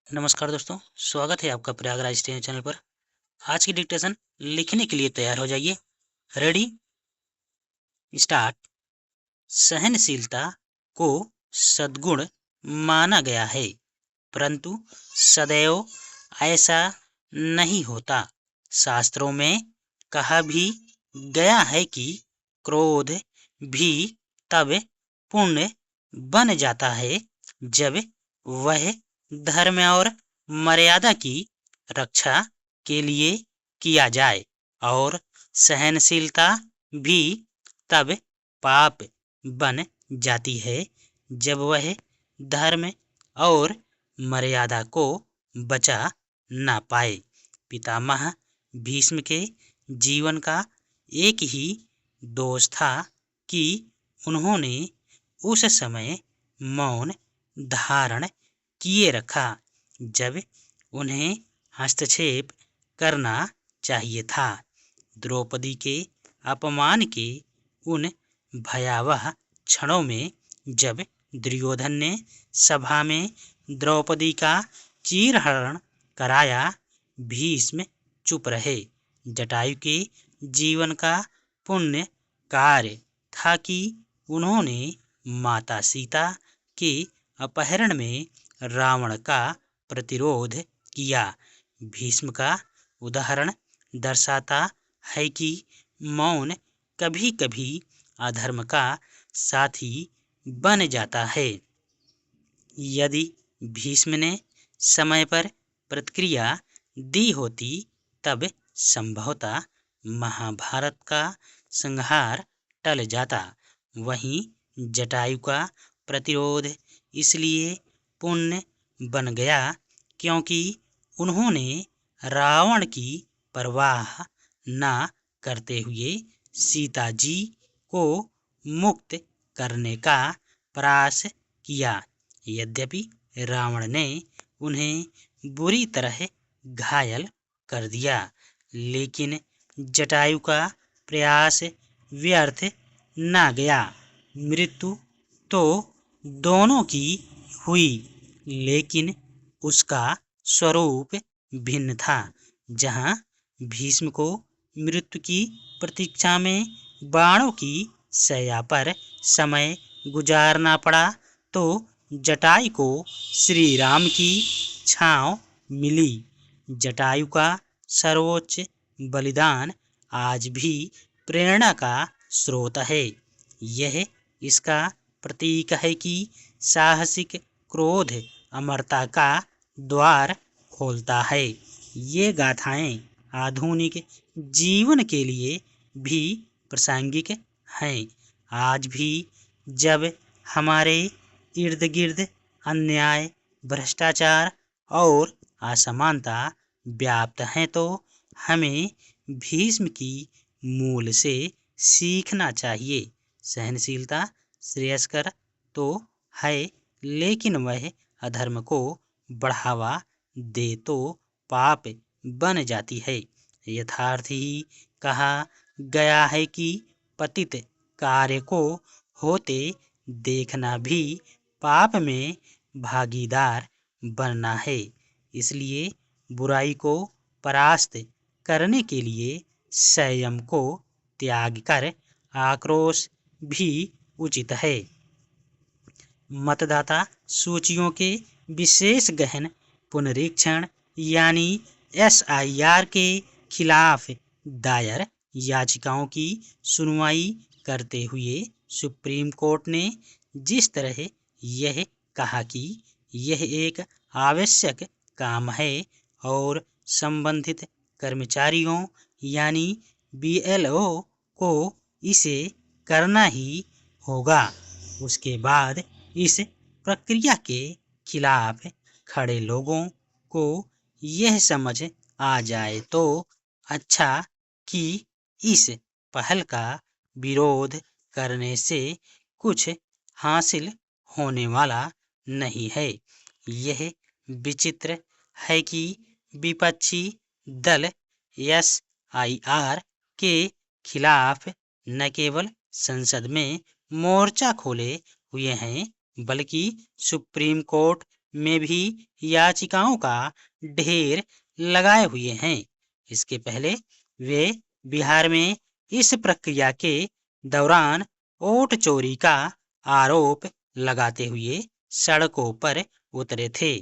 नमस्कार दोस्तों, स्वागत है आपका प्रयागराज स्टेशन चैनल पर। आज की डिक्टेशन लिखने के लिए तैयार हो जाइए। Ready, start. सहनशीलता को सद्गुण माना गया है, परंतु सदैव ऐसा नहीं होता। शास्त्रों में कहा भी गया है कि क्रोध भी तब पुण्य बन जाता है जब वह धर्म और मर्यादा की रक्षा के लिए किया जाए, और सहनशीलता भी तब पाप बन जाती है जब वह धर्म और मर्यादा को बचा ना पाए। पितामह भीष्म के जीवन का एक ही दोष था कि उन्होंने उस समय मौन धारण किए रखा जब उन्हें हस्तक्षेप करना चाहिए था। द्रौपदी के अपमान के उन भयावह क्षणों में जब दुर्योधन ने सभा में द्रौपदी का चीरहरण कराया, भीष्म चुप रहे। जटायु के जीवन का पुण्य कार्य था कि उन्होंने माता सीता के अपहरण में रावण का प्रतिरोध किया। भीष्म का उदाहरण दर्शाता है कि मौन कभी कभी अधर्म का साथी बन जाता है। यदि भीष्म ने समय पर प्रतिक्रिया दी होती, तब संभवतः महाभारत का संहार टल जाता। वहीं जटायु का प्रतिरोध इसलिए पुण्य बन गया क्योंकि उन्होंने रावण की परवाह न करते हुए सीता जी को मुक्त करने का प्रयास किया। यद्यपि रावण ने उन्हें बुरी तरह घायल कर दिया, लेकिन जटायु का प्रयास व्यर्थ न गया। मृत्यु तो दोनों की हुई, लेकिन उसका स्वरूप भिन्न था। जहाँ भीष्म को मृत्यु की प्रतीक्षा में बाणों की शैया पर समय गुजारना पड़ा, तो जटायु को श्री राम की छांव मिली। जटायु का सर्वोच्च बलिदान आज भी प्रेरणा का स्रोत है। यह इसका प्रतीक है कि साहसिक क्रोध अमरता का द्वार खोलता है। ये गाथाएं आधुनिक जीवन के लिए भी प्रासंगिक हैं। आज भी जब हमारे इर्द गिर्द अन्याय, भ्रष्टाचार और असमानता व्याप्त हैं, तो हमें भीष्म की मूल से सीखना चाहिए। सहनशीलता श्रेयस्कर तो है, लेकिन वह अधर्म को बढ़ावा दे तो पाप बन जाती है। यथार्थ ही कहा गया है कि पतित कार्य को होते देखना भी पाप में भागीदार बनना है। इसलिए बुराई को परास्त करने के लिए संयम को त्याग कर आक्रोश भी उचित है। मतदाता सूचियों के विशेष गहन पुनरीक्षण यानी SIR के खिलाफ दायर याचिकाओं की सुनवाई करते हुए सुप्रीम कोर्ट ने जिस तरह यह कहा कि यह एक आवश्यक काम है और संबंधित कर्मचारियों यानी BLO को इसे करना ही होगा, उसके बाद इस प्रक्रिया के खिलाफ खड़े लोगों को यह समझ आ जाए तो अच्छा कि इस पहल का विरोध करने से कुछ हासिल होने वाला नहीं है। यह विचित्र है कि विपक्षी दल SIR के खिलाफ न केवल संसद में मोर्चा खोले हुए हैं, बल्कि सुप्रीम कोर्ट में भी याचिकाओं का ढेर लगाए हुए हैं। इसके पहले वे बिहार में इस प्रक्रिया के दौरान वोट चोरी का आरोप लगाते हुए सड़कों पर उतरे थे।